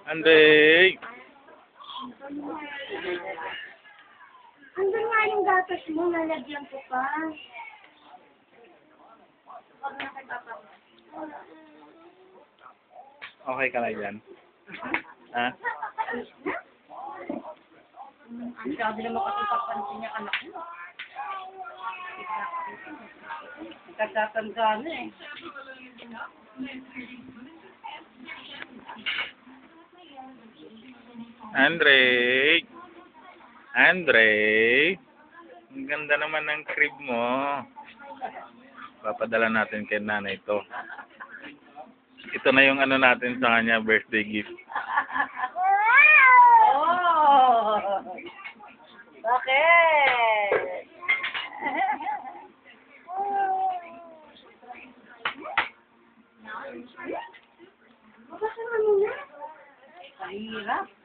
Andrei! Andun nga yung gatas mo, nalagyan ko pa. Okay ka na dyan? Ha? Sabi naman kasi papansin niya anak mo. Nagtatanda na eh. Andrei! Andrei! Ang ganda naman ng crib mo. Papadala natin kay nanay ito. Ito na yung ano natin sa kanya, birthday gift. Oh! Bakit? Bakit ano na? Mahirap.